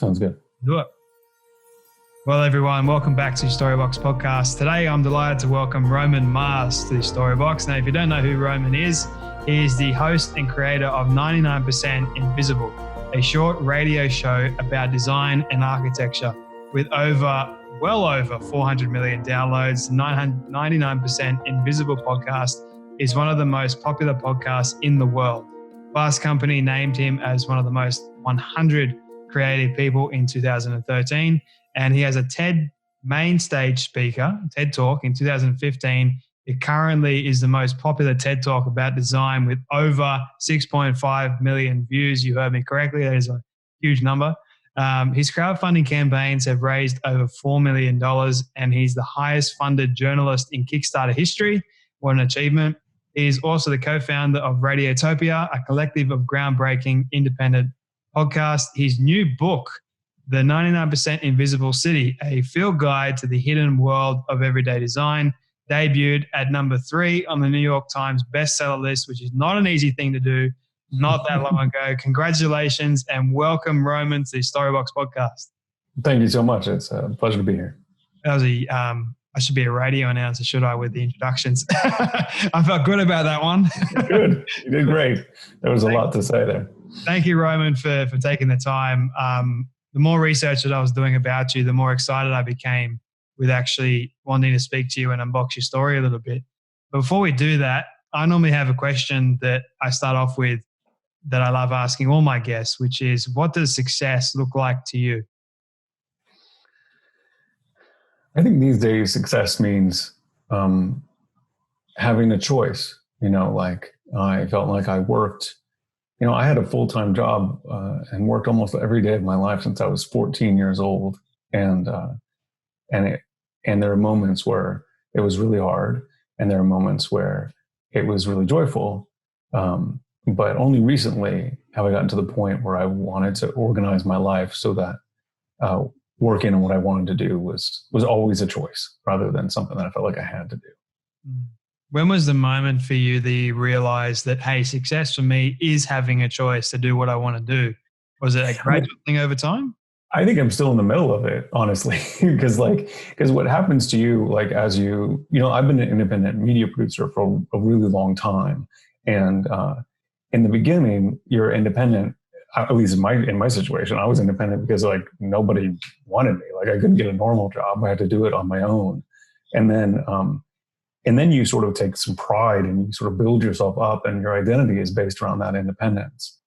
Sounds good. Do it. Well, everyone, welcome back to Storybox podcast. Today, I'm delighted to welcome Roman Mars to the Storybox. Now, if you don't know who Roman is, he is the host and creator of 99% Invisible, a short radio show about design and architecture with well over 400 million downloads. 99% Invisible podcast is one of the most popular podcasts in the world. Fast Company named him as one of the most 100 creative people in 2013. And he has a TED main stage speaker, TED Talk in 2015. It currently is the most popular TED Talk about design with over 6.5 million views. You heard me correctly. That is a huge number. His crowdfunding campaigns have raised over $4 million, and he's the highest funded journalist in Kickstarter history. What an achievement. He is also the co-founder of Radiotopia, a collective of groundbreaking independent podcasts. His new book, The 99% Invisible City, a field guide to the hidden world of everyday design, debuted at number 3 on the New York Times bestseller list, which is not an easy thing to do, not that long ago. Congratulations and welcome, Roman, to the Storybox podcast. Thank you so much. It's a pleasure to be here. That was I should be a radio announcer, should I, with the introductions? I felt good about that one. Good. You did great. There was a lot to say there. Thank you, Roman, for taking the time. The more research that I was doing about you, the more excited I became with actually wanting to speak to you and unbox your story a little bit. But before we do that, I normally have a question that I start off with that I love asking all my guests, which is, what does success look like to you? I think these days success means having a choice. Like I felt like I worked, I had a full-time job and worked almost every day of my life since I was 14 years old. And there are moments where it was really hard, and there are moments where it was really joyful. But only recently have I gotten to the point where I wanted to organize my life so that working on what I wanted to do was always a choice rather than something that I felt like I had to do. When was the moment for you that you realized that, hey, success for me is having a choice to do what I want to do? Was it a gradual thing over time? I think I'm still in the middle of it, honestly, because what happens to you, like as you, I've been an independent media producer for a really long time. And in the beginning, you're independent. At least in my situation, I was independent because like nobody wanted me. Like I couldn't get a normal job. I had to do it on my own. And then you sort of take some pride and you sort of build yourself up, and your identity is based around that independence.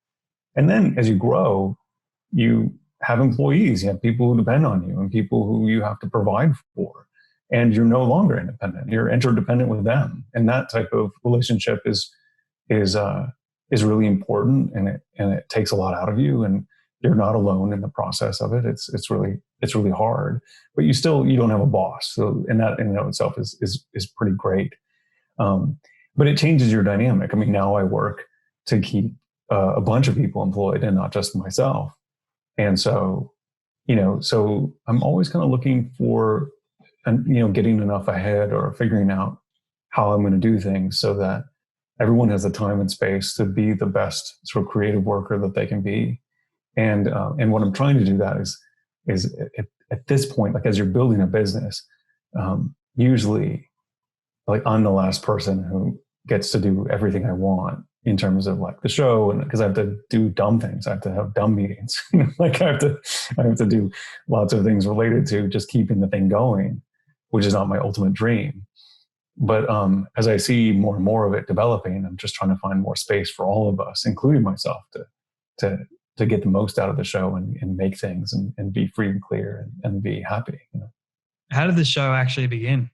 And then as you grow, you have employees, you have people who depend on you and people who you have to provide for. And you're no longer independent. You're interdependent with them. And that type of relationship is really important, and it takes a lot out of you, and you're not alone in the process of it. It's really hard, but you don't have a boss. So in and of itself is pretty great. But it changes your dynamic. I mean, now I work to keep a bunch of people employed and not just myself. And so, so I'm always kind of looking for, getting enough ahead or figuring out how I'm going to do things so that everyone has the time and space to be the best sort of creative worker that they can be. And what I'm trying to do that is at this point, like as you're building a business, usually like I'm the last person who gets to do everything I want in terms of like the show, and because I have to do dumb things. I have to have dumb meetings. Like I have to do lots of things related to just keeping the thing going, which is not my ultimate dream. But as I see more and more of it developing, I'm just trying to find more space for all of us, including myself, to get the most out of the show and make things and be free and clear and be happy. How did the show actually begin?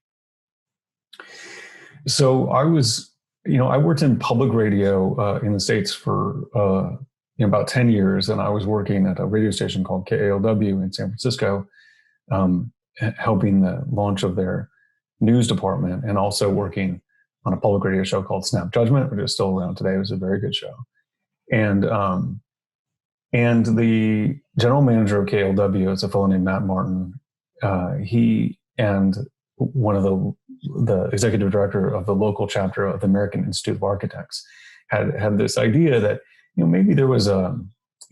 So I worked in public radio in the States for about 10 years, and I was working at a radio station called KALW in San Francisco, helping the launch of their news department, and also working on a public radio show called Snap Judgment, which is still around today. It was a very good show. And the general manager of KLW is a fellow named Matt Martin. He and one of the executive director of the local chapter of the American Institute of Architects had this idea that maybe there was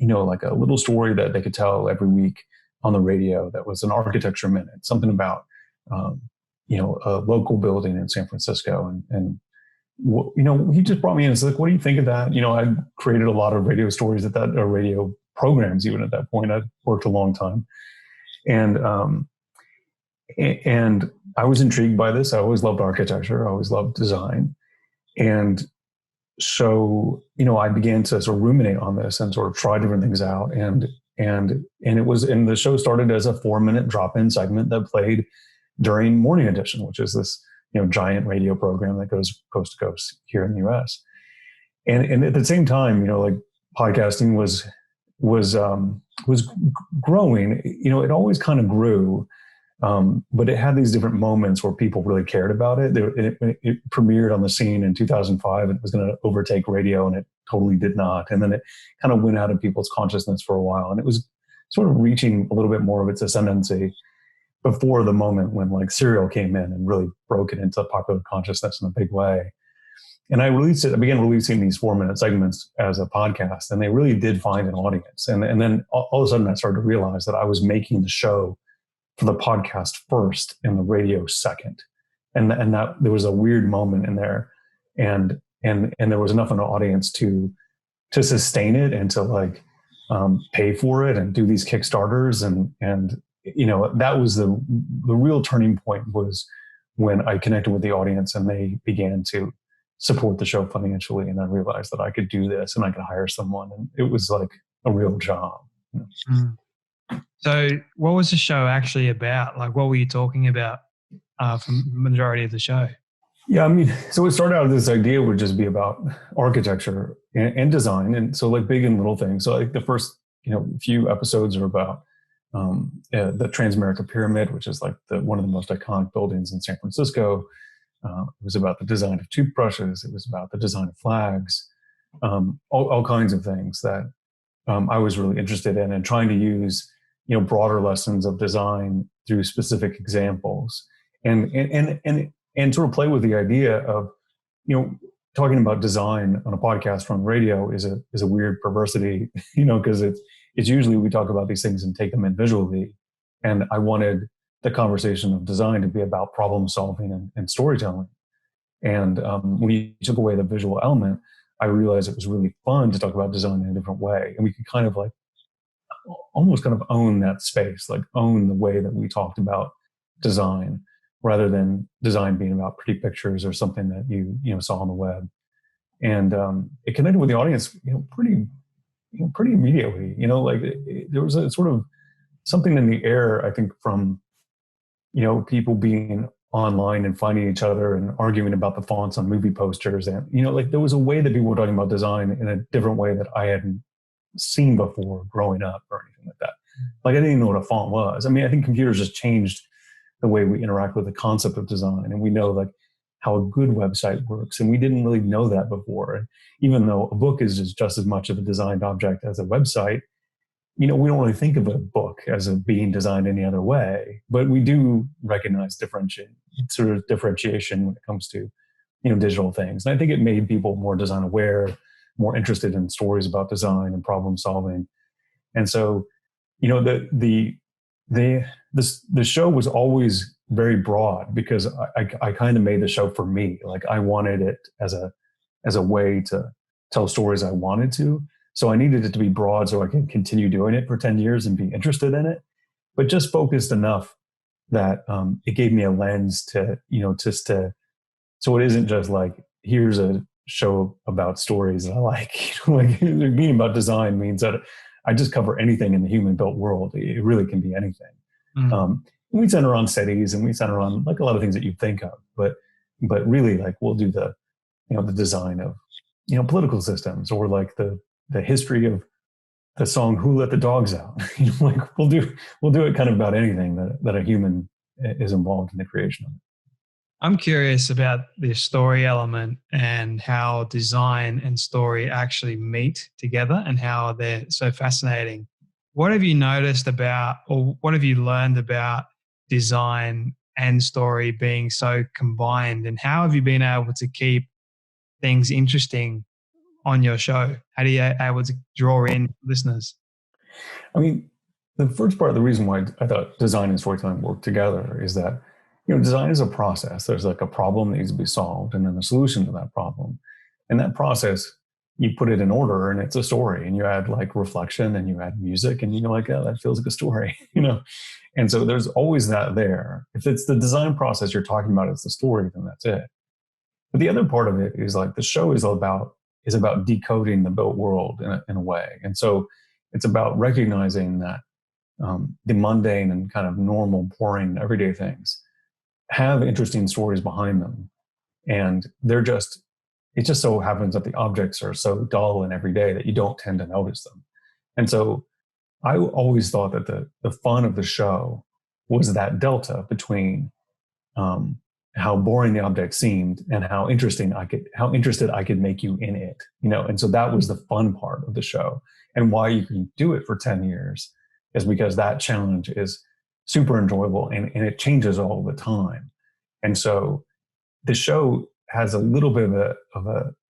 like a little story that they could tell every week on the radio that was an architecture minute, something about, um, a local building in San Francisco. And he just brought me in and said, like, what do you think of that? I created a lot of radio stories or radio programs even at that point. I'd worked a long time. And I was intrigued by this. I always loved architecture. I always loved design. And so, I began to sort of ruminate on this and sort of try different things out. And the show started as a 4-minute drop-in segment that played during Morning Edition, which is this, giant radio program that goes coast to coast here in the US. And at the same time, like podcasting was growing. It always kind of grew. But it had these different moments where people really cared about it. It premiered on the scene in 2005. It was going to overtake radio, and it totally did not. And then it kind of went out of people's consciousness for a while. And it was sort of reaching a little bit more of its ascendancy before the moment when like Serial came in and really broke it into popular consciousness in a big way. And I began releasing these 4-minute segments as a podcast, and they really did find an audience. And then all of a sudden I started to realize that I was making the show for the podcast first and the radio second. And that there was a weird moment in there. And there was enough of an audience to sustain it and to like pay for it and do these Kickstarters. And that was the real turning point, was when I connected with the audience and they began to support the show financially. And I realized that I could do this and I could hire someone. And it was like a real job. Mm. So what was the show actually about? Like, what were you talking about for the majority of the show? Yeah, so it started out, this idea would just be about architecture and design. And so like big and little things. So like the first, few episodes are about the Transamerica Pyramid, which is like one of the most iconic buildings in San Francisco. It was about the design of toothbrushes. It was about the design of flags, all kinds of things that I was really interested in, and trying to use, broader lessons of design through specific examples, and sort of play with the idea of, talking about design on a podcast or on radio is a weird perversity, because it's usually we talk about these things and take them in visually. And I wanted the conversation of design to be about problem solving and storytelling. And when you took away the visual element, I realized it was really fun to talk about design in a different way. And we could kind of like almost kind of own that space, like own the way that we talked about design, rather than design being about pretty pictures or something that you saw on the web. And it connected with the audience, pretty immediately. There was a sort of something in the air, I think, from people being online and finding each other and arguing about the fonts on movie posters. And, there was a way that people were talking about design in a different way that I hadn't seen before growing up or anything like that. Like, I didn't even know what a font was. I think computers just changed the way we interact with the concept of design. And we know like how a good website works. And we didn't really know that before. And even though a book is just as much of a designed object as a website, we don't really think of a book as being designed any other way, but we do recognize differentiation when it comes to, digital things. And I think it made people more design aware, more interested in stories about design and problem solving. And so, the show was always very broad, because I kind of made the show for me. Like, I wanted it as a way to tell stories I wanted to. So I needed it to be broad so I can continue doing it for 10 years and be interested in it, but just focused enough that it gave me a lens to, so it isn't just like, here's a show about stories that I like. Like, being about design means that I just cover anything in the human built world. It really can be anything. Mm-hmm. We center on cities, and we center on like a lot of things that you think of, but really, like, we'll do the design of, political systems, or like the history of the song "Who Let the Dogs Out." Like, we'll do it kind of about anything that a human is involved in the creation of. I'm curious about the story element and how design and story actually meet together and how they're so fascinating. What have you noticed about, or what have you learned about design and story being so combined, and how have you been able to keep things interesting on your show? How do you able to draw in listeners? I mean, the first part of the reason why I thought design and storytelling work together is that, design is a process. There's like a problem that needs to be solved and then a solution to that problem. And that process, you put it in order and it's a story, and you add like reflection and you add music and you're like, oh, that feels like a story, And so there's always that there. If it's the design process you're talking about, it's the story, then that's it. But the other part of it is like the show is about decoding the built world in a way. And so it's about recognizing that the mundane and kind of normal, boring, everyday things have interesting stories behind them. And it just so happens that the objects are so dull and everyday that you don't tend to notice them. And so I always thought that the fun of the show was that delta between how boring the object seemed and how interested I could make you in it, And so that was the fun part of the show, and why you can do it for 10 years is because that challenge is super enjoyable and it changes all the time. And so the show has a little bit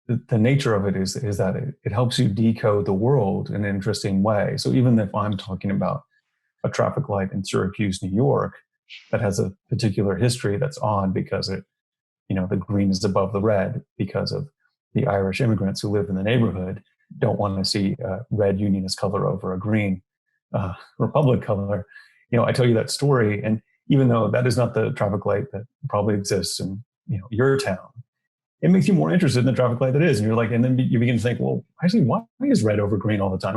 the nature of it is that it helps you decode the world in an interesting way. So even if I'm talking about a traffic light in Syracuse, New York, that has a particular history that's odd because the green is above the red because of the Irish immigrants who live in the neighborhood don't want to see red unionist color over a green Republic color. I tell you that story, and even though that is not the traffic light that probably exists in your town, it makes you more interested in the traffic light that is. And you're like, and then you begin to think, well, actually, why is red over green all the time?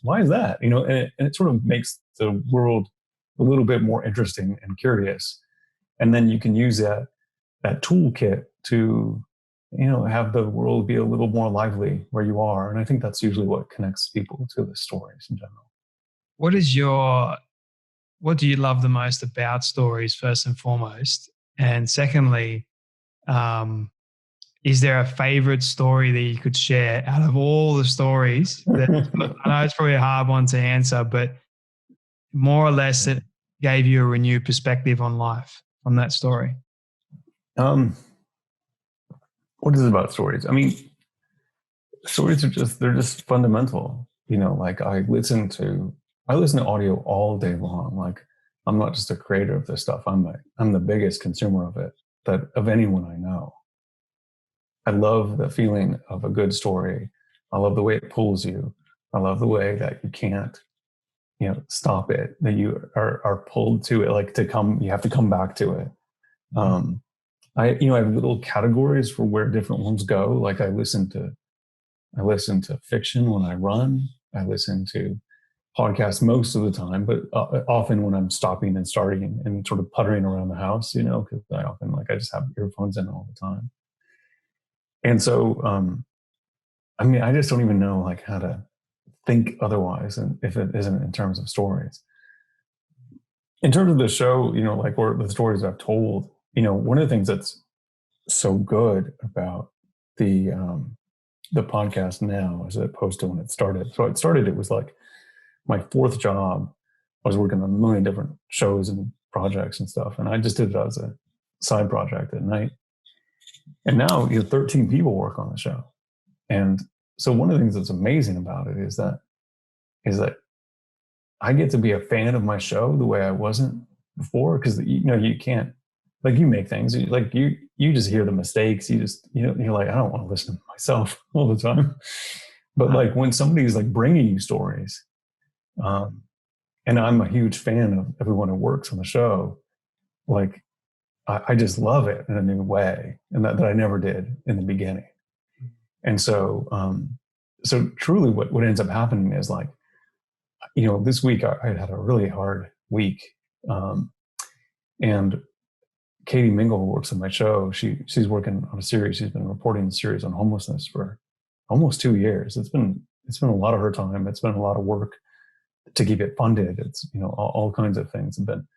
Why is that? And it sort of makes the world a little bit more interesting and curious. And then you can use that toolkit to, have the world be a little more lively where you are. And I think that's usually what connects people to the stories in general. What do you love the most about stories, first and foremost? And secondly, is there a favorite story that you could share out of all the stories? I know it's probably a hard one to answer, but more or less it gave you a renewed perspective on life from that story. What is it about stories? I mean, stories they're just fundamental. Like I listen to audio all day long. Like I'm not just a creator of this stuff. I'm the biggest consumer of it of anyone I know. I love the feeling of a good story. I love the way it pulls you. I love the way that you can't, stop it, that you are pulled to it, like you have to come back to it. I have little categories for where different ones go. Like I listen to fiction when I run. I listen to podcasts most of the time, but often when I'm stopping and starting and sort of puttering around the house, because I just have earphones in all the time. And so, I just don't even know like how to think otherwise, and if it isn't in terms of stories. In terms of the show, or the stories I've told, one of the things that's so good about the podcast now as opposed to when it started. So it was like my fourth job. I was working on a million different shows and projects and stuff, and I just did it as a side project at night. And now 13 people work on the show. And so one of the things that's amazing about it is that I get to be a fan of my show the way I wasn't before, because you can't, like, you make things like you just hear the mistakes. You just you're like, I don't want to listen to myself all the time. But like when somebody's like bringing you stories, and I'm a huge fan of everyone who works on the show, like I just love it in a new way, and that I never did in the beginning. And so, so truly what ends up happening is like, this week I had a really hard week. And Katie Mingle, who works on my show, she's working on a series. She's been reporting the series on homelessness for almost 2 years. It's been a lot of her time. It's been a lot of work to keep it funded. It's, all kinds of things have been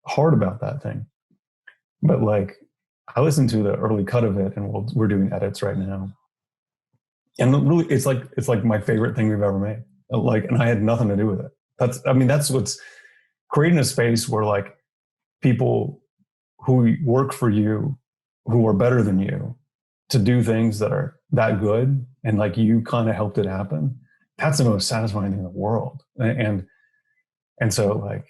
hard about that thing. But like, I listened to the early cut of it, and we're doing edits right now. And really, it's like my favorite thing we've ever made. Like, and I had nothing to do with it. That's what's creating a space where like people who work for you, who are better than you, to do things that are that good and like you kind of helped it happen, that's the most satisfying thing in the world. And so like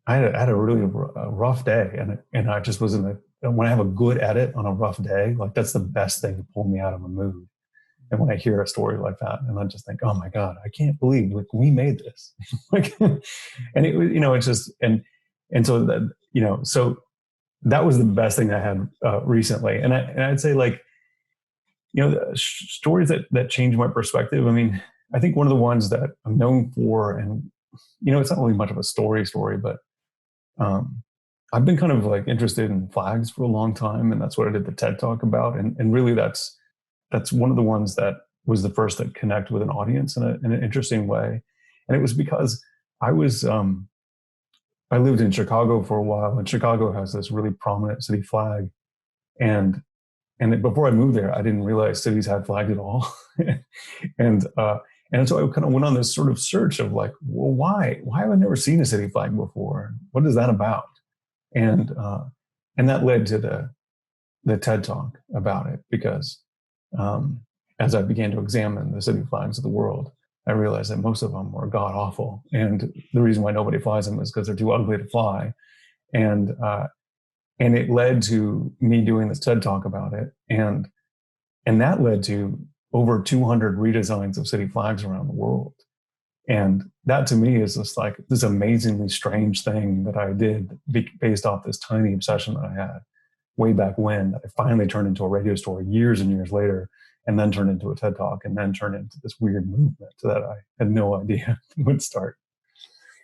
I had a really rough day, and I just was when I have a good edit on a rough day, like that's the best thing to pull me out of a mood. And when I hear a story like that, and I just think, oh my God, I can't believe like we made this. Like, and it was, it's just, and so that, so that was the best thing I had recently. And I'd say like, stories that change my perspective. I mean, I think one of the ones that I'm known for, and, it's not really much of a story, but I've been kind of like interested in flags for a long time. And that's what I did the TED Talk about. And really that's one of the ones that was the first to connect with an audience in an interesting way. And it was because I lived in Chicago for a while, and Chicago has this really prominent city flag. And before I moved there, I didn't realize cities had flags at all. and so I kind of went on this sort of search of like, well, why have I never seen a city flag before? What is that about? And that led to the TED Talk about it, because as I began to examine the city flags of the world, I realized that most of them were god awful, and the reason why nobody flies them is because they're too ugly to fly. And it led to me doing this TED Talk about it, and that led to over 200 redesigns of city flags around the world. And that to me is just like this amazingly strange thing that I did based off this tiny obsession that I had way back when, that I finally turned into a radio story years and years later, and then turned into a TED Talk, and then turned into this weird movement that I had no idea would start.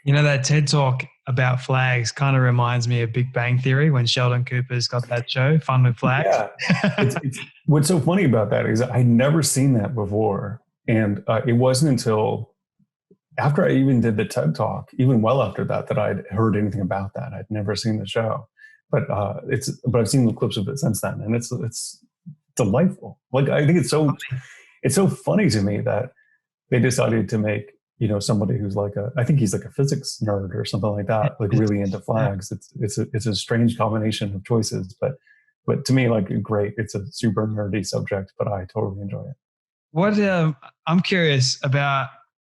That TED Talk about flags kind of reminds me of Big Bang Theory, when Sheldon Cooper's got that show, Fun with Flags. Yeah. It's what's so funny about that is I'd never seen that before. And it wasn't until after I even did the TED Talk, even well after that I'd heard anything about that. I'd never seen the show, but I've seen the clips of it since then, and it's delightful. Like, I think it's so funny to me that they decided to make, somebody who's like I think he's like a physics nerd or something like that, like really into flags. It's a strange combination of choices, but to me, like, great. It's a super nerdy subject, but I totally enjoy it. What I'm curious about,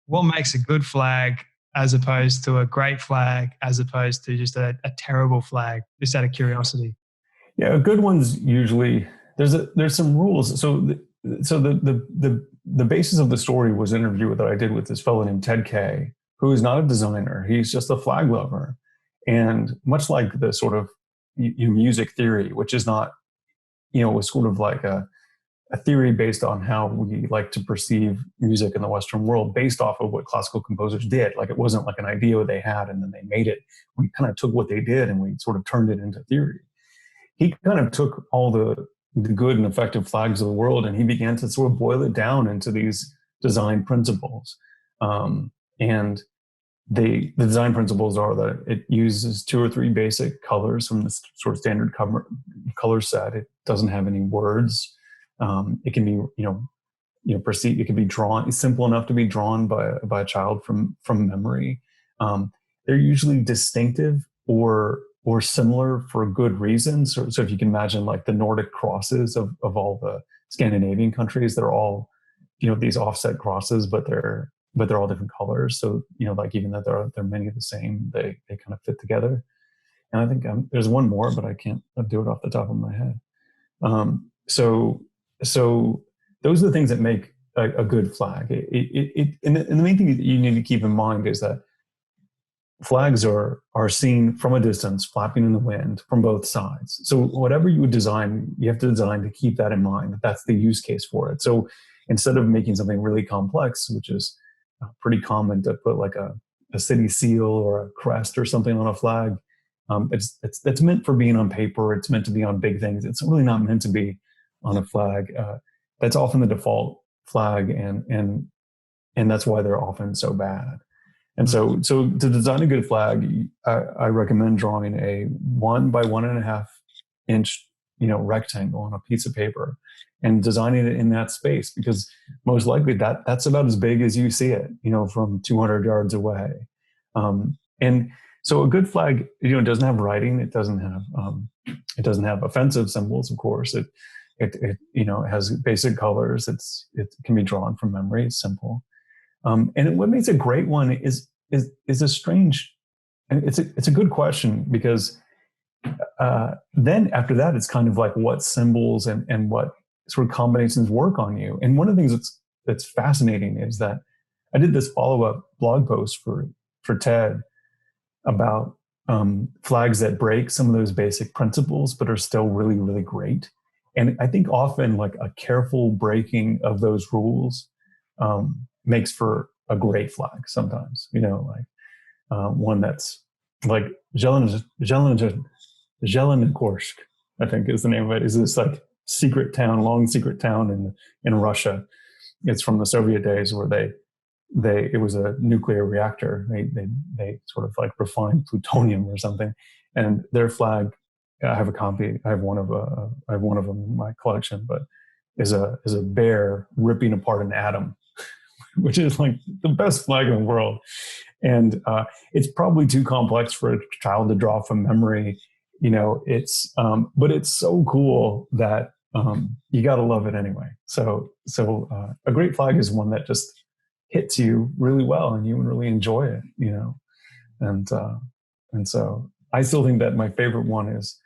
what makes a good flag as opposed to a great flag, as opposed to just a terrible flag, just out of curiosity? Yeah, good ones usually there's some rules. So the basis of the story was an interview that I did with this fellow named Ted Kay, who is not a designer. He's just a flag lover. And much like the sort of music theory, which is not, was sort of like a theory based on how we like to perceive music in the Western world, based off of what classical composers did. Like, it wasn't like an idea they had and then they made it. We kind of took what they did and we sort of turned it into theory. He kind of took all the good and effective flags of the world, and he began to sort of boil it down into these design principles. And the design principles are that it uses 2 or 3 basic colors from the sort of standard color set. It doesn't have any words. It can be, perceived. It can be drawn. It's simple enough to be drawn by a child from memory. They're usually distinctive or similar for good reasons. So if you can imagine, like, the Nordic crosses of all the Scandinavian countries, they're all, these offset crosses, but they're all different colors. So, like, even though they're many of the same, they kind of fit together. And I think there's one more, but I can't do it off the top of my head. So those are the things that make a good flag. And the main thing that you need to keep in mind is that flags are seen from a distance, flapping in the wind from both sides. So whatever you would design, you have to design to keep that in mind. That's the use case for it. So instead of making something really complex, which is pretty common to put like a city seal or a crest or something on a flag, it's meant for being on paper. It's meant to be on big things. It's really not meant to be on a flag. That's often the default flag, and that's why they're often so bad. And so to design a good flag, I recommend drawing a 1 by 1.5 inch, rectangle on a piece of paper, and designing it in that space, because most likely that's about as big as you see it, from 200 yards away. And so a good flag, doesn't have writing. It doesn't have offensive symbols, of course. It has basic colors. It can be drawn from memory. It's simple. What makes a great one is a strange, and it's a good question, because then after that, it's kind of like what symbols and what sort of combinations work on you. And one of the things that's fascinating is that I did this follow-up blog post for TED about flags that break some of those basic principles, but are still really, really great. And I think often like a careful breaking of those rules makes for a great flag sometimes, like one that's like Zelenogorsk, I think is the name of it, is this like long secret town in Russia. It's from the Soviet days where it was a nuclear reactor. They sort of like refined plutonium or something, and their flag. I have a copy. I have one of them in my collection, but is a bear ripping apart an atom, which is like the best flag in the world. And it's probably too complex for a child to draw from memory. But it's so cool that you got to love it anyway. So a great flag is one that just hits you really well and you really enjoy it, and so I still think that my favorite one is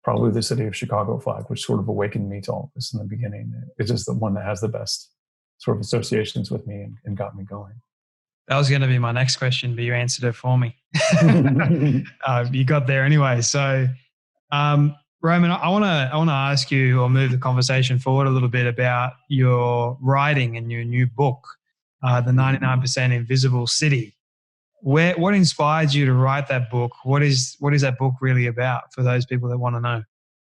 probably the city of Chicago flag, which sort of awakened me to all this in the beginning. It's just the one that has the best sort of associations with me and got me going. That was going to be my next question, but you answered it for me. You got there anyway. So, Roman, I want to ask you, or move the conversation forward a little bit, about your writing and your new book, The 99% Invisible City. What inspired you to write that book? What is that book really about, for those people that want to know?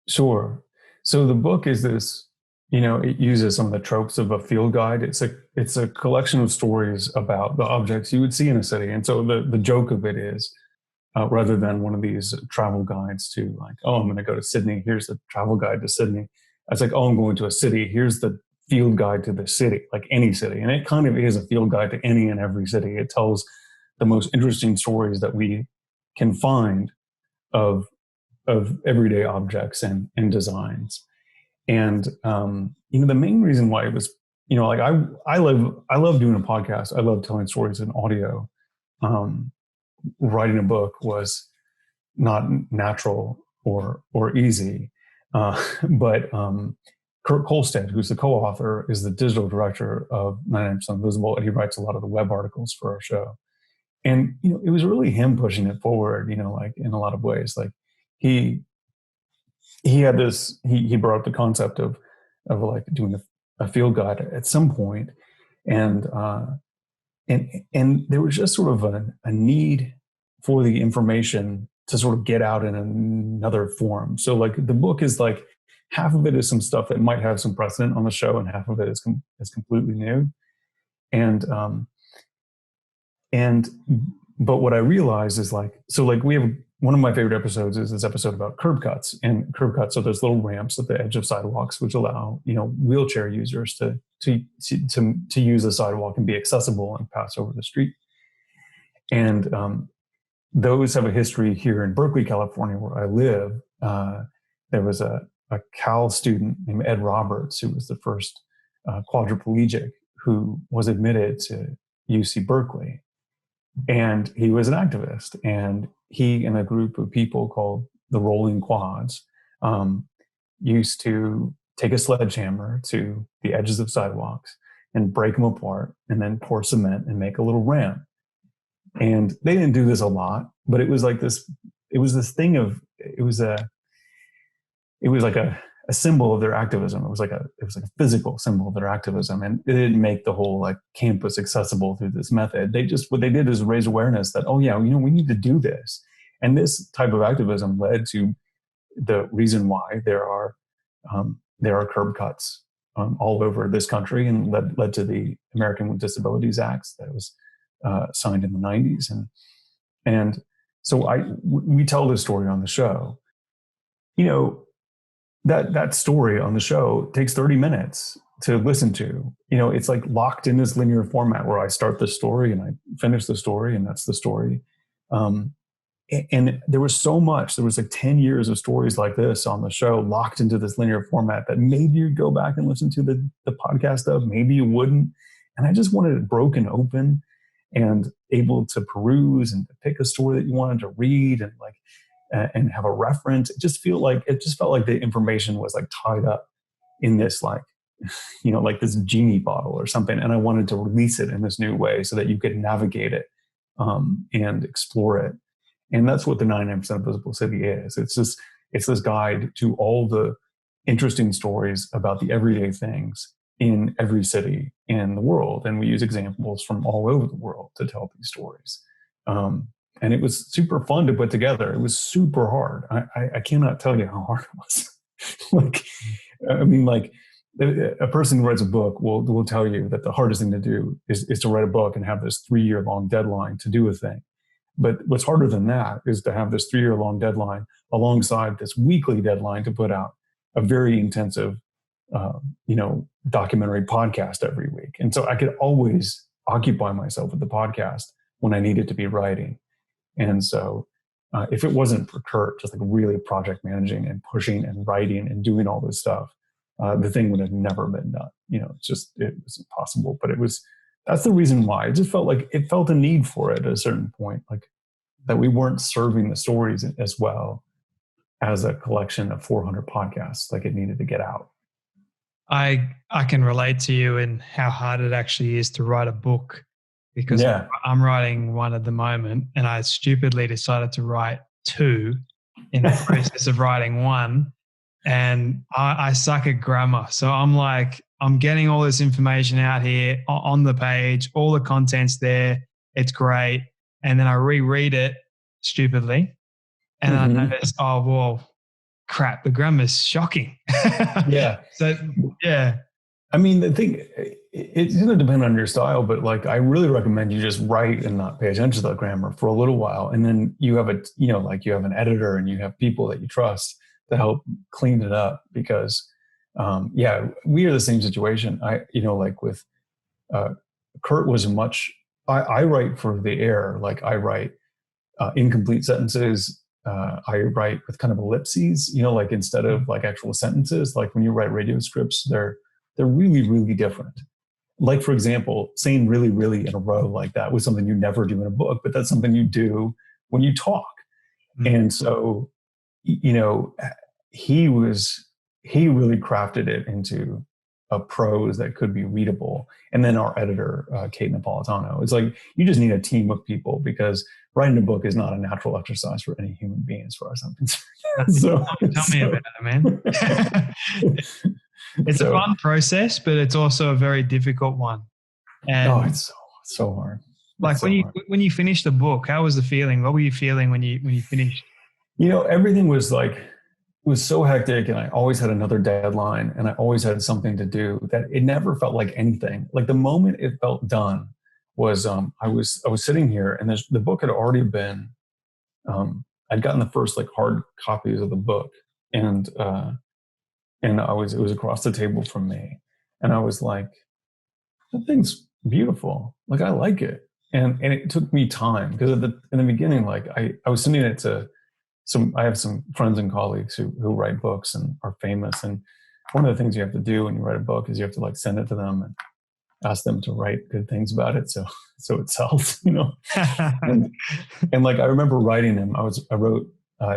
Sure. So the book is this, it uses some of the tropes of a field guide. It's a collection of stories about the objects you would see in a city. And so the joke of it is, rather than one of these travel guides to like, oh, I'm going to go to Sydney, here's the travel guide to Sydney. It's like, oh, I'm going to a city, here's the field guide to the city, like any city. And it kind of is a field guide to any and every city. It tells the most interesting stories that we can find of everyday objects and designs. And the main reason why it was, like I love doing a podcast. I love telling stories in audio. Writing a book was not natural or easy, but Kurt Kolstad, who's the co-author, is the digital director of 99% Invisible, and he writes a lot of the web articles for our show. And it was really him pushing it forward. Like in a lot of ways, like he had this. He brought up the concept of like doing a field guide at some point, and there was just sort of a need for the information to sort of get out in another form. So like the book is like half of it is some stuff that might have some precedent on the show, and half of it is completely new. But what I realized is like we have one of my favorite episodes is this episode about curb cuts, and curb cuts are those little ramps at the edge of sidewalks which allow wheelchair users to use the sidewalk and be accessible and pass over the street. And those have a history here in Berkeley, California, where I live. There was a Cal student named Ed Roberts, who was the first quadriplegic who was admitted to UC Berkeley. And he was an activist, and he and a group of people called the Rolling Quads used to take a sledgehammer to the edges of sidewalks and break them apart and then pour cement and make a little ramp. And they didn't do this a lot, but it was like this, it was like a symbol of their activism. It was like a physical symbol of their activism. And it didn't make the whole like campus accessible through this method. What they did is raise awareness that, oh yeah, we need to do this. And this type of activism led to the reason why there are curb cuts all over this country, and led to the American with Disabilities Act that was signed in the 90s. And so we tell this story on the show. That story on the show takes 30 minutes to listen to. It's like locked in this linear format where I start the story and I finish the story, and that's the story. And there was so much, there was like 10 years of stories like this on the show locked into this linear format that maybe you'd go back and listen to the podcast of, maybe you wouldn't. And I just wanted it broken open and able to peruse and to pick a story that you wanted to read and like, and have a reference. It just felt like the information was like tied up in this, like, like this genie bottle or something. And I wanted to release it in this new way so that you could navigate it and explore it. And that's what the 99% of Visible City is. It's this guide to all the interesting stories about the everyday things in every city in the world. And we use examples from all over the world to tell these stories. And it was super fun to put together. It was super hard. I cannot tell you how hard it was. Like, I mean, like, a person who writes a book will tell you that the hardest thing to do is to write a book and have this 3-year long deadline to do a thing. But what's harder than that is to have this 3-year long deadline alongside this weekly deadline to put out a very intensive, documentary podcast every week. And so I could always occupy myself with the podcast when I needed to be writing. And so if it wasn't for Kurt just like really project managing and pushing and writing and doing all this stuff, the thing would have never been done. It was impossible. But that's the reason why. It just felt like it felt a need for it at a certain point, like that we weren't serving the stories as well as a collection of 400 podcasts. Like, it needed to get out. I can relate to you in how hard it actually is to write a book, because I'm writing one at the moment, and I stupidly decided to write 2 in the process of writing one. And I suck at grammar. So I'm getting all this information out here on the page, all the content's there. It's great. And then I reread it stupidly. And I notice, oh, well, crap, the grammar's shocking. Yeah. So, yeah. I mean, the thing, it's going to depend on your style, but like, I really recommend you just write and not pay attention to the grammar for a little while. And then you have you have an editor and you have people that you trust to help clean it up, because we are the same situation. With Kurt was I write for the air. Like, I write incomplete sentences. I write with kind of ellipses, like instead of like actual sentences. Like when you write radio scripts, they're really, really different. Like, for example, saying really, really in a row like that was something you never do in a book, but that's something you do when you talk. And so, he really crafted it into a prose that could be readable. And then our editor, Kate Napolitano, it's like, you just need a team of people, because writing a book is not a natural exercise for any human being, as far as I'm concerned. Tell me about it, man. It's a fun process, but it's also a very difficult one. And it's so hard. Like, when you finished the book, how was the feeling? What were you feeling when you finished? Everything was so hectic, and I always had another deadline, and I always had something to do, that it never felt like anything. Like, the moment it felt done was I was sitting here, and the book had already been I'd gotten the first like hard copies of the book, and it was across the table from me, and I was like, that thing's beautiful. Like, I like it. And it took me time, because in the beginning, like I was sending it to I have some friends and colleagues who write books and are famous. And one of the things you have to do when you write a book is you have to like send it to them and ask them to write good things about it. So it sells, and like, I remember writing him. I wrote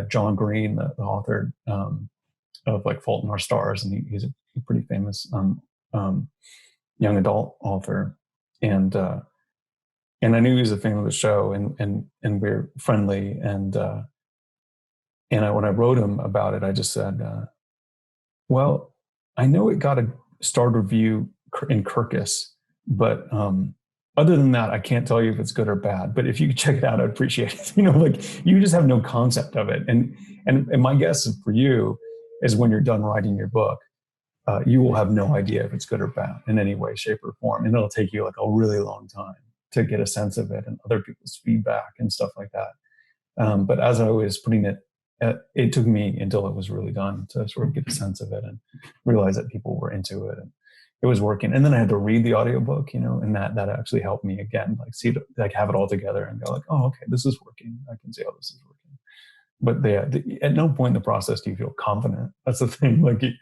John Green, the author of like Fault in Our Stars. And he's a pretty famous young adult author. And I knew he was a fan of the show, and we're friendly. And when I wrote him about it, I just said, well, I know it got a star review in Kirkus, but other than that, I can't tell you if it's good or bad. But if you could check it out, I'd appreciate it. Like, you just have no concept of it. And my guess for you is, when you're done writing your book, you will have no idea if it's good or bad in any way, shape, or form. And it'll take you like a really long time to get a sense of it, and other people's feedback and stuff like that. But as I was putting it took me until it was really done to sort of get a sense of it and realize that people were into it and it was working. And then I had to read the audiobook, and that actually helped me again, like have it all together and go like, oh, okay, this is working. I can see how this is working. at no point in the process do you feel confident. That's the thing. Like you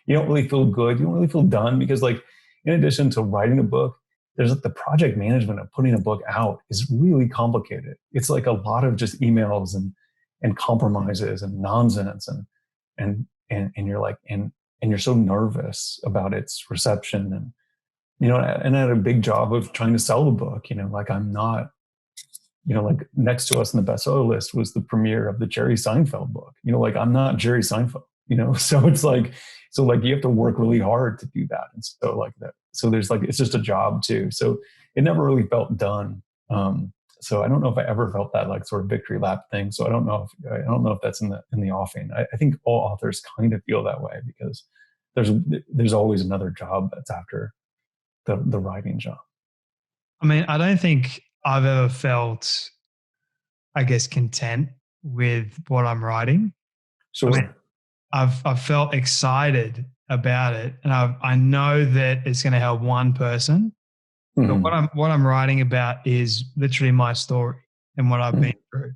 don't really feel good. You don't really feel done because like in addition to writing a book, there's like the project management of putting a book out is really complicated. It's like a lot of just emails and compromises and nonsense and you're like and you're so nervous about its reception and I had a big job of trying to sell the book. Like I'm not like next to us in the bestseller list was the premiere of the Jerry Seinfeld book. Like I'm not Jerry Seinfeld. So it's like you have to work really hard to do that, and so like that. So there's like it's just a job too. So it never really felt done. So I don't know if I ever felt that like sort of victory lap thing. So I don't know if that's in the offing. I think all authors kind of feel that way because there's always another job that's after the writing job. I mean, I don't think I've ever felt, I guess, content with what I'm writing. Sure. I mean, I've felt excited about it, and I know that it's going to help one person. But what I'm writing about is literally my story and what I've been through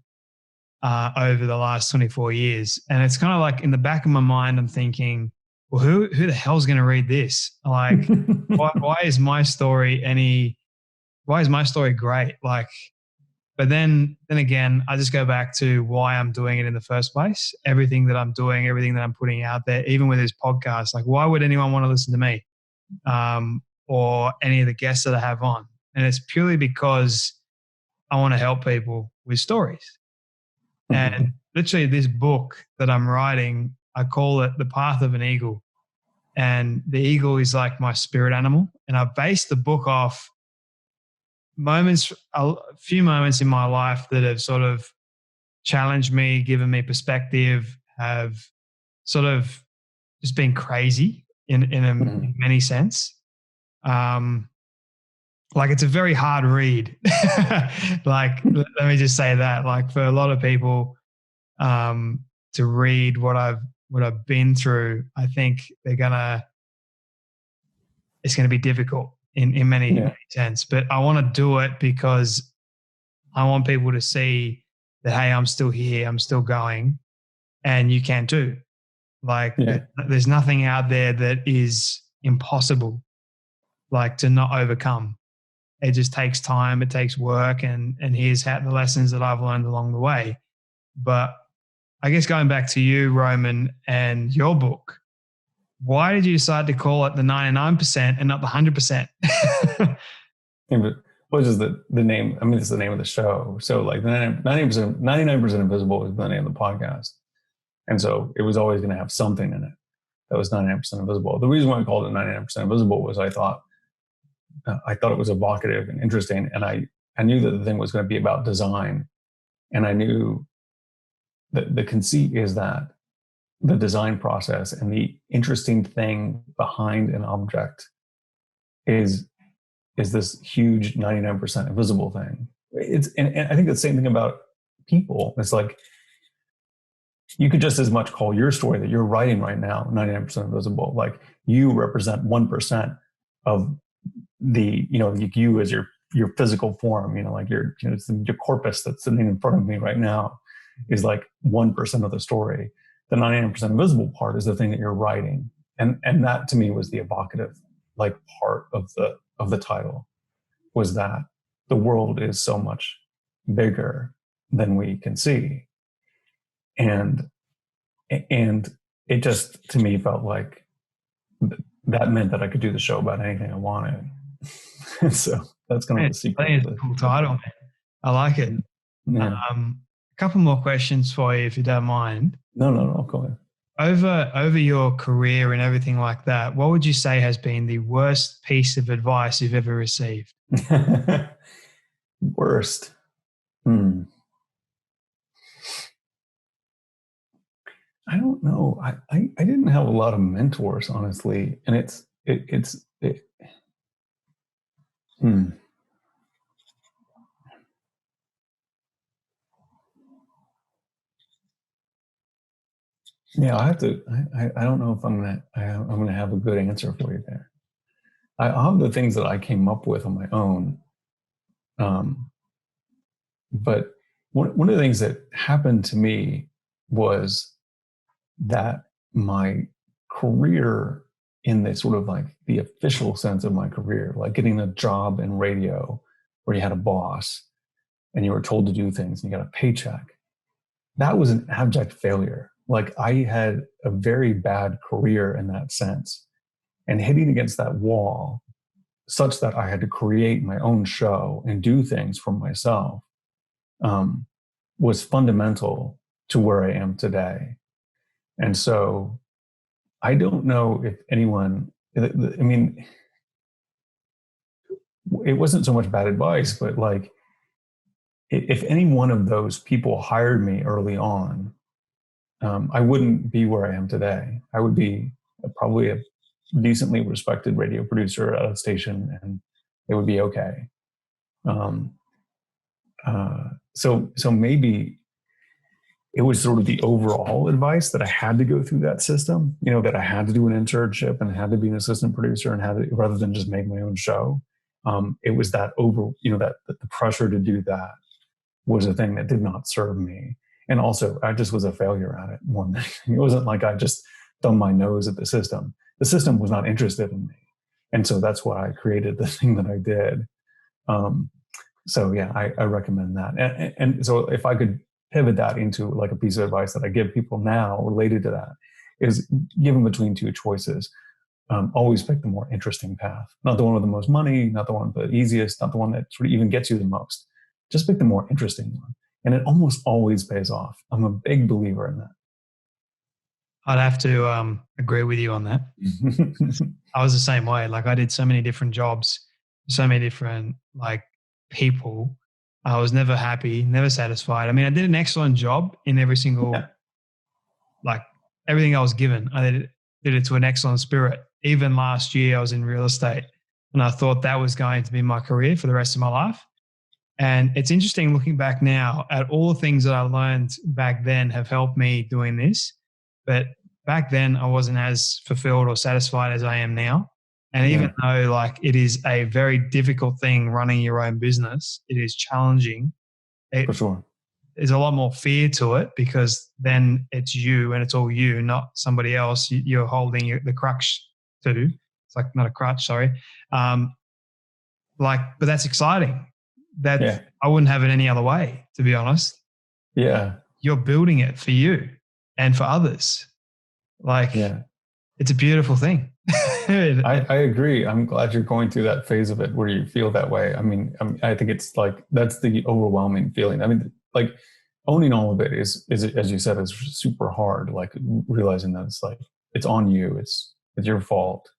over the last 24 years. And it's kind of like in the back of my mind, I'm thinking, well, who the hell's going to read this? Like, why is my story great? Like, but then again, I just go back to why I'm doing it in the first place. Everything that I'm doing, everything that I'm putting out there, even with this podcast, like why would anyone want to listen to me? Or any of the guests that I have on. And it's purely because I want to help people with stories. And literally this book that I'm writing, I call it The Path of an Eagle. And the eagle is like my spirit animal. And I based the book off a few moments in my life that have sort of challenged me, given me perspective, have sort of just been crazy in many sense. Like it's a very hard read. Like, let me just say that, like for a lot of people, to read what I've been through, I think it's going to be difficult in many sense, but I want to do it because I want people to see that, hey, I'm still here, I'm still going, and you can too. Like there's nothing out there that is impossible, like to not overcome. It just takes time, it takes work, and here's the lessons that I've learned along the way. But I guess going back to you, Roman, and your book, why did you decide to call it the 99% and not the 100%? What is the name? I mean, it's the name of the show. So like 99% Invisible is the name of the podcast. And so it was always going to have something in it that was 99% invisible. The reason why I called it 99% invisible was I thought it was evocative and interesting. And I knew that the thing was going to be about design. And I knew that the conceit is that the design process and the interesting thing behind an object is this huge 99% invisible thing. And I think the same thing about people. It's like, you could just as much call your story that you're writing right now 99% invisible. Like you represent 1% of the, you as your physical form, like your corpus that's sitting in front of me right now is like 1% of the story. The 99% invisible part is the thing that you're writing. And that to me was the evocative like part of the title, was that the world is so much bigger than we can see. And it just to me felt like that meant that I could do the show about anything I wanted. So that's kind of the secret. I think it's a cool title, man. I like it. Yeah. A couple more questions for you, if you don't mind. No, go ahead. Over your career and everything like that, what would you say has been the worst piece of advice you've ever received? Worst. I don't know. I didn't have a lot of mentors, honestly, and it's. Yeah, I have to. I don't know if I'm gonna have a good answer for you there. I'll have the things that I came up with on my own, but one of the things that happened to me was that my career, in the sort of like the official sense of my career, like getting a job in radio where you had a boss and you were told to do things and you got a paycheck, that was an abject failure. Like I had a very bad career in that sense, and hitting against that wall such that I had to create my own show and do things for myself um, was fundamental to where I am today. And so I don't know if anyone, I mean, it wasn't so much bad advice, but like, if any one of those people hired me early on, I wouldn't be where I am today. I would be probably a decently respected radio producer at a station, and it would be okay. Um, so maybe it was sort of the overall advice that I had to go through that system, that I had to do an internship and had to be an assistant producer and had to, rather than just make my own show. It was that that the pressure to do that was a thing that did not serve me. And also I just was a failure at it more than anything. It wasn't like I just thumbed my nose at the system. The system was not interested in me. And so that's why I created the thing that I did. So yeah, I recommend that. And so if I could pivot that into like a piece of advice that I give people now related to that, is given between two choices, always pick the more interesting path. Not the one with the most money, not the one with the easiest, not the one that sort of even gets you the most. Just pick the more interesting one. And it almost always pays off. I'm a big believer in that. I'd have to agree with you on that. I was the same way. Like I did so many different jobs, so many different like people. I was never happy, never satisfied. I mean, I did an excellent job in every single, like everything I was given. I did it to an excellent spirit. Even last year I was in real estate and I thought that was going to be my career for the rest of my life. And it's interesting looking back now at all the things that I learned back then have helped me doing this. But back then I wasn't as fulfilled or satisfied as I am now. And even though like it is a very difficult thing running your own business, it is challenging. For sure. There's a lot more fear to it because then it's you and it's all you, not somebody else you're holding the crutch to. It's like not a crutch, sorry. But that's exciting. I wouldn't have it any other way, to be honest. Yeah. You're building it for you and for others. It's a beautiful thing. I agree. I'm glad you're going through that phase of it where you feel that way. I mean, I think it's like, that's the overwhelming feeling. I mean, like owning all of it is, as you said, is super hard. Like realizing that it's like, it's on you. It's your fault.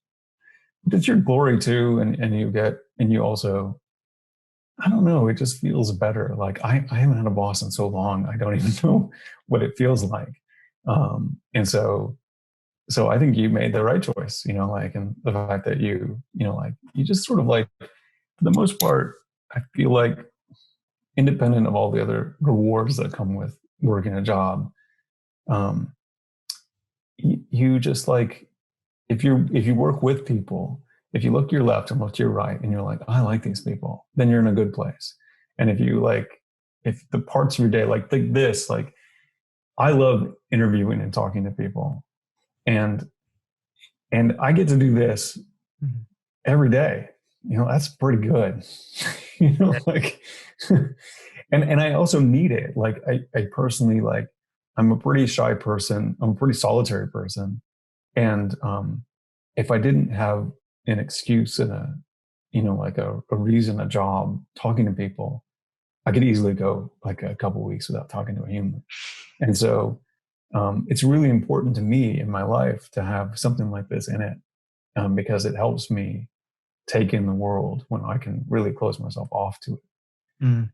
But it's your glory too. And you also, I don't know, it just feels better. Like I haven't had a boss in so long. I don't even know what it feels like. And so I think you made the right choice, and the fact that you just sort of like, for the most part, I feel like independent of all the other rewards that come with working a job, you just like, if you work with people, if you look to your left and look to your right and you're like, I like these people, then you're in a good place. And if the parts of your day, like this, like I love interviewing and talking to people. And I get to do this every day. That's pretty good. Like, and I also need it. Like I personally, like, I'm a pretty shy person. I'm a pretty solitary person. And if I didn't have an excuse and a reason, a job, talking to people, I could easily go like a couple of weeks without talking to a human. And so it's really important to me in my life to have something like this in it, because it helps me take in the world when I can really close myself off to it.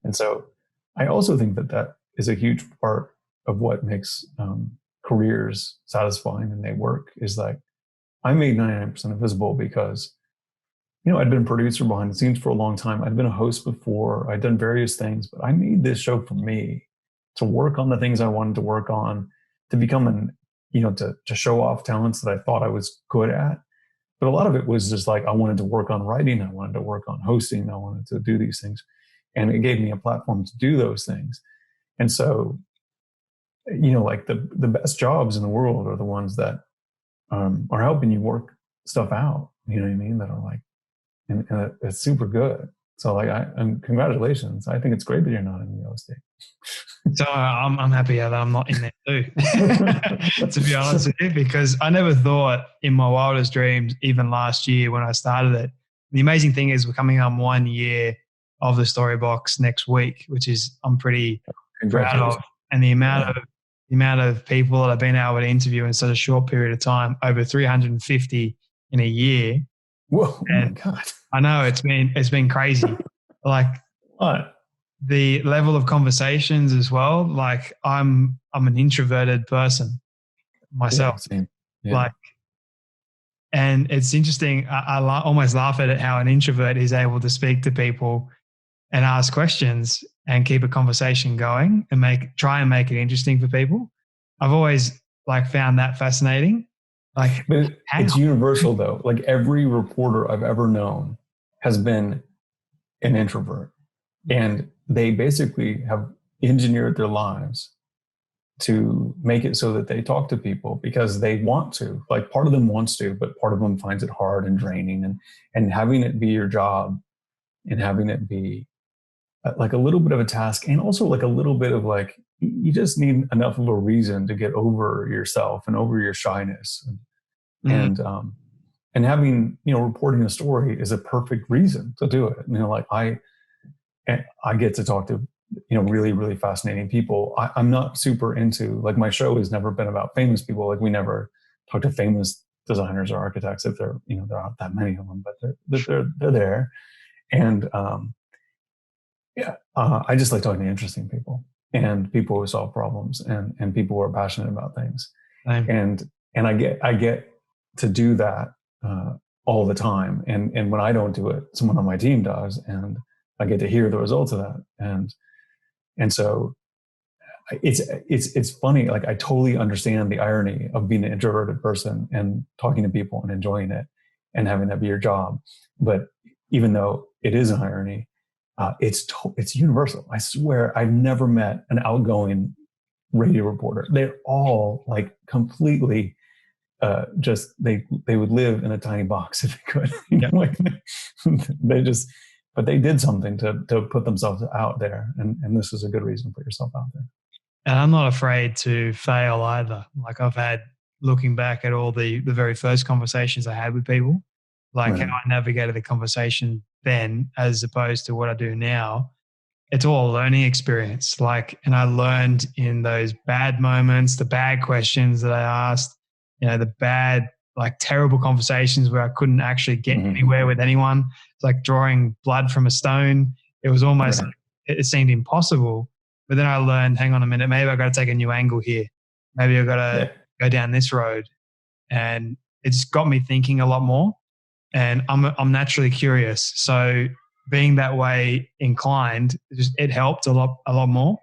And so I also think that is a huge part of what makes careers satisfying and they work, is like I made 99% invisible because, I'd been a producer behind the scenes for a long time. I'd been a host before. I'd done various things, but I made this show for me to work on the things I wanted to work on, to become to show off talents that I thought I was good at. But a lot of it was just like, I wanted to work on writing. I wanted to work on hosting. I wanted to do these things. And it gave me a platform to do those things. And so like the best jobs in the world are the ones that are helping you work stuff out. You know what I mean? That are like, and it's super good. So like, and congratulations. I think it's great that you're not in real estate. So I'm happy that I'm not in there too, to be honest with you, because I never thought in my wildest dreams, even last year when I started it. The amazing thing is we're coming on 1 year of the Storybox next week, which is I'm pretty proud of. And the amount of people that I've been able to interview in such a short period of time, over 350 in a year. Whoa! And oh my God! I know it's been crazy. Like What? the level of conversations as well. Like I'm an introverted person Yeah, myself. same. Yeah. Like, and it's interesting. I almost laugh at it how an introvert is able to speak to people and ask questions and keep a conversation going and try and make it interesting for people. I've always like found that fascinating. Like, But it's universal though. Like every reporter I've ever known has been an introvert, and they basically have engineered their lives to make it so that they talk to people because they want to. Like part of them wants to, but part of them finds it hard and draining, and having it be your job and having it be like a little bit of a task, and also like a little bit of like, you just need enough of a reason to get over yourself and over your shyness, and having, reporting a story is a perfect reason to do it. Like I get to talk to, really, really fascinating people. I'm not super into, like, my show has never been about famous people. Like we never talk to famous designers or architects, if there aren't that many of them, but they're there. And I just like talking to interesting people and people who solve problems and people who are passionate about things. And I get to do that all the time. And when I don't do it, someone on my team does, and I get to hear the results of that. And so it's funny. Like I totally understand the irony of being an introverted person and talking to people and enjoying it and having that be your job. But even though it is an irony, it's universal. I swear I've never met an outgoing radio reporter. They're all like completely just they would live in a tiny box if they could. Like but they did something to put themselves out there, and this is a good reason to put yourself out there. And I'm not afraid to fail either. Like I've had, looking back at all the very first conversations I had with people, like how I navigated the conversation then as opposed to what I do now, it's all a learning experience. Like, and I learned in those bad moments, the bad questions that I asked, the bad, like terrible conversations where I couldn't actually get anywhere with anyone. It's like drawing blood from a stone. It was almost, it seemed impossible. But then I learned, hang on a minute, maybe I got to take a new angle here. Maybe I got to go down this road. And it just got me thinking a lot more. And I'm naturally curious. So being that way inclined, it helped a lot more.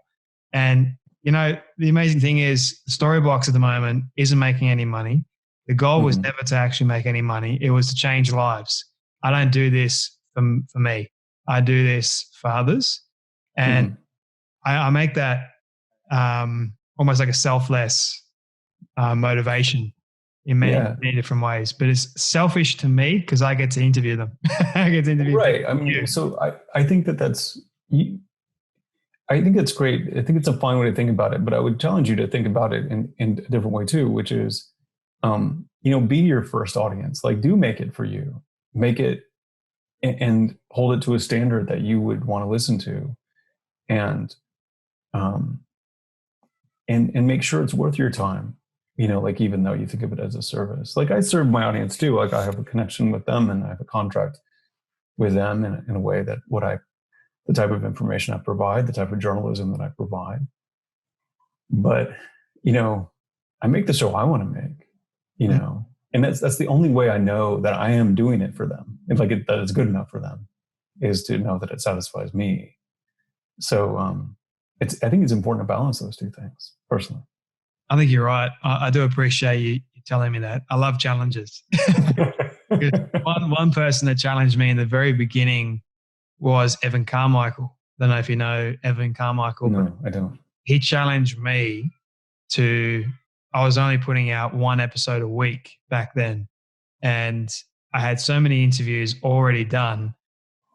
And, the amazing thing is Storybox at the moment isn't making any money. The goal was never to actually make any money. It was to change lives. I don't do this for me. I do this for others. And I make that almost like a selfless motivation in many different ways. But it's selfish to me because I get to interview them. I get to interview I mean, so I think I think it's great. I think it's a fine way to think about it, but I would challenge you to think about it in a different way too, which is, be your first audience. Like, do make it for you. Make it and hold it to a standard that you would want to listen to, and make sure it's worth your time. Like even though you think of it as a service, like I serve my audience too. Like I have a connection with them and I have a contract with them in a way that the type of information I provide, the type of journalism that I provide. But, I make the show I want to make, and that's the only way I know that I am doing it for them. If that it's good enough for them, is to know that it satisfies me. So I think it's important to balance those two things personally. I think you're right. I do appreciate you telling me that. I love challenges. one person that challenged me in the very beginning was Evan Carmichael. I don't know if you know Evan Carmichael. No, I don't. He challenged me to I was only putting out one episode a week back then. And I had so many interviews already done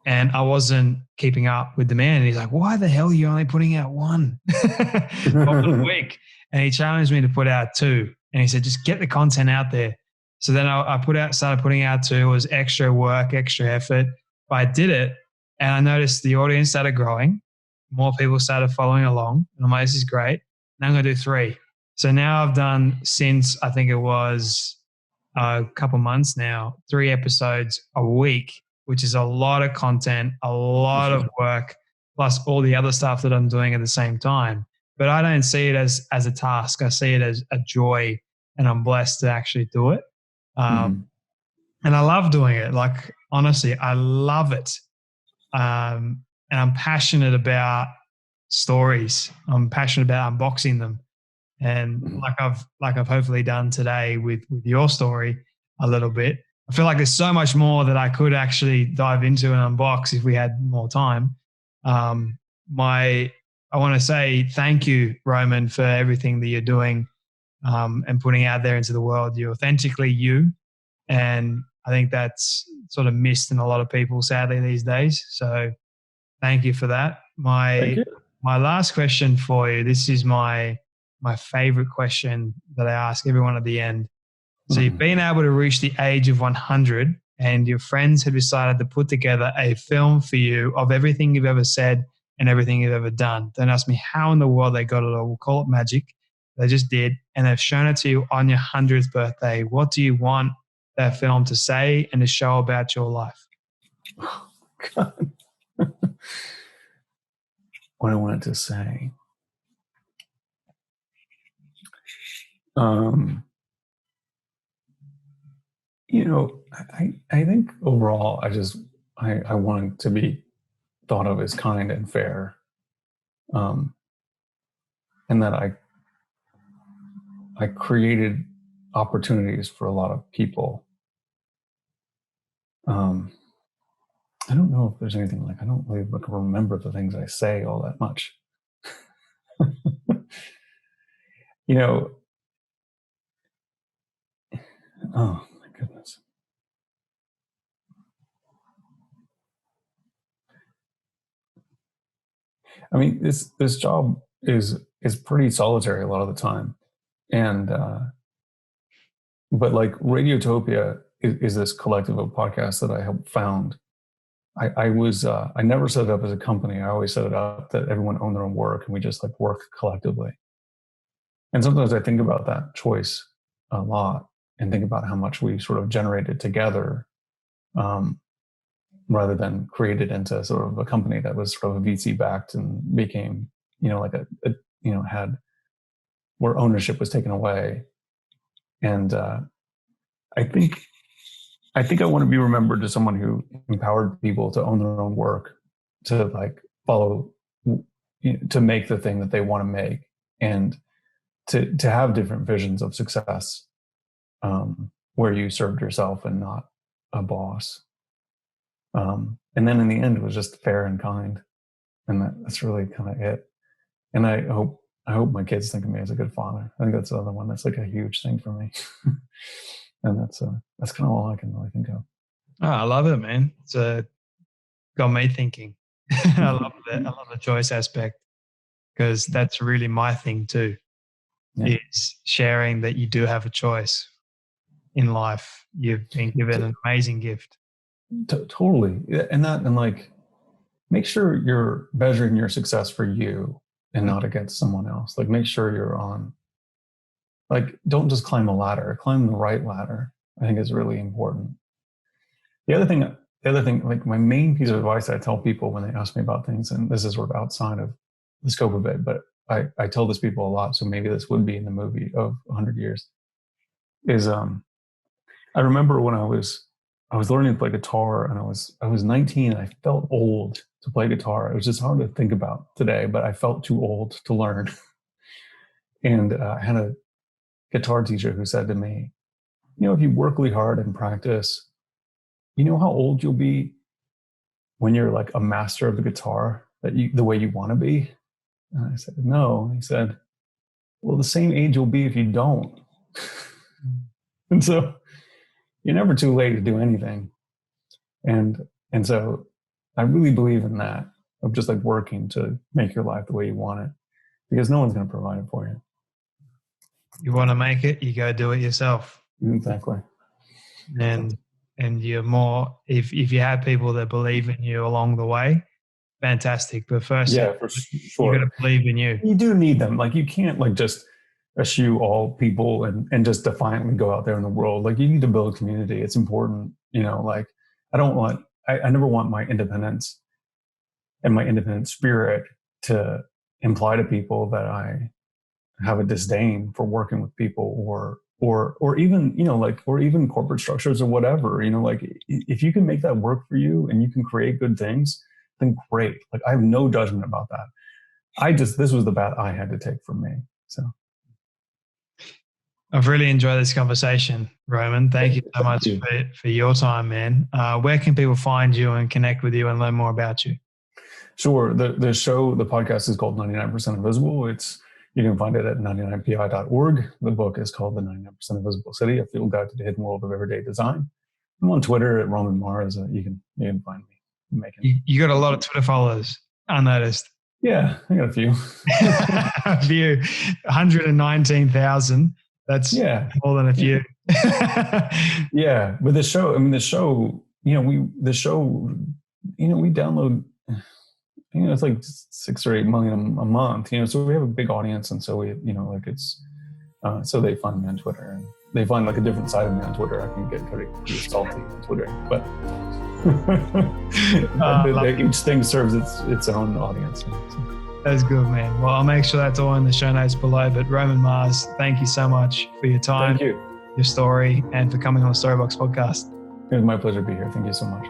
and I wasn't keeping up with the man. And he's like, why the hell are you only putting out one a week? And he challenged me to put out two. And he said, just get the content out there. So then I started putting out two. It was extra work, extra effort. But I did it and I noticed the audience started growing. More people started following along. And I'm like, this is great. Now I'm going to do three. So now I've done, since I think it was a couple months now, 3 episodes a week, which is a lot of content, a lot of work, plus all the other stuff that I'm doing at the same time. But I don't see it as a task. I see it as a joy, and I'm blessed to actually do it. And I love doing it. Like, honestly, I love it. And I'm passionate about stories. I'm passionate about unboxing them. And like I've hopefully done today with your story a little bit. I feel like there's so much more that I could actually dive into and unbox if we had more time. I want to say thank you, Roman, for everything that you're doing and putting out there into the world. You're authentically you. And I think that's sort of missed in a lot of people, sadly, these days. So thank you for that. My last question for you, this is my favorite question that I ask everyone at the end. So you've been able to reach the age of 100 and your friends have decided to put together a film for you of everything you've ever said and everything you've ever done. Don't ask me how in the world they got it all. We'll call it magic. They just did. And they've shown it to you on your 100th birthday. What do you want that film to say and to show about your life? Oh, God. What I wanted to say. I think overall, I wanted to be thought of as kind and fair, and that I created opportunities for a lot of people. I don't know if there's anything I don't really remember the things I say all that much. Oh my goodness. I mean, this job is pretty solitary a lot of the time, and but like Radiotopia is this collective of podcasts that I helped found. I never set it up as a company. I always set it up that everyone owned their own work and we just work collectively. And sometimes I think about that choice a lot and think about how much we sort of generated together, rather than created into sort of a company that was sort of VC backed and became, had where ownership was taken away. And I think I want to be remembered as someone who empowered people to own their own work, to follow, to make the thing that they want to make, and to have different visions of success, where you served yourself and not a boss. And then in the end, it was just fair and kind, and that's really kind of it. And I hope my kids think of me as a good father. I think that's the other one that's a huge thing for me. And that's kind of all I can really think of. Oh, I love it, man. It's got me thinking. I love that. I love the choice aspect, because that's really my thing too. Yeah. Is sharing that you do have a choice in life. You've been given an amazing gift. Totally. And make sure you're measuring your success for you and not against someone else. Make sure you're on, don't just climb a ladder, climb the right ladder. I think is really important. The other thing, my main piece of advice I tell people when they ask me about things, and this is sort of outside of the scope of it, but I tell this people a lot, so maybe this would be in the movie of 100 years, is I remember when I was learning to play guitar, and I was 19 and I felt old to play guitar. It was just hard to think about today, but I felt too old to learn. And I had a guitar teacher who said to me, if you work really hard and practice, you know how old you'll be when you're a master of the guitar, the way you want to be? And I said, no. And he said, well, the same age you'll be if you don't. And so you're never too late to do anything. And so I really believe in that, of just like working to make your life the way you want it, because no one's going to provide it for you. You want to make it, you go do it yourself. Exactly. And you're more, if you have people that believe in you along the way, fantastic. But first, yeah, for sure, you got to believe in you. You do need them. Like, you can't like just eschew all people and just defiantly go out there in the world. Like, you need to build community. It's important. Like, I never want my independence and my independent spirit to imply to people that I have a disdain for working with people or even, or even corporate structures or whatever. Like, if you can make that work for you and you can create good things, then great. Like, I have no judgment about that. This was the bet I had to take for me. So I've really enjoyed this conversation, Roman. Thank you so much for your time, man. Where can people find you and connect with you and learn more about you? Sure. The podcast is called 99% Invisible. You can find it at 99pi.org. The book is called The 99% Invisible City, a field guide to the hidden world of everyday design. I'm on Twitter at Roman Mars. You can find me. You got a lot of Twitter followers, unnoticed. Yeah, I got a few. A few, 119,000. That's more than a few. Yeah, but the show, we download, it's like 6 or 8 million a month, so we have a big audience. And so so they find me on Twitter, and they find like a different side of me on Twitter. I can get pretty salty on Twitter, but each thing serves its own audience. So. That's good, man. Well, I'll make sure that's all in the show notes below. But Roman Mars, thank you so much for your time, Thank you. Your story, and for coming on the Storybox podcast. It was my pleasure to be here. Thank you so much.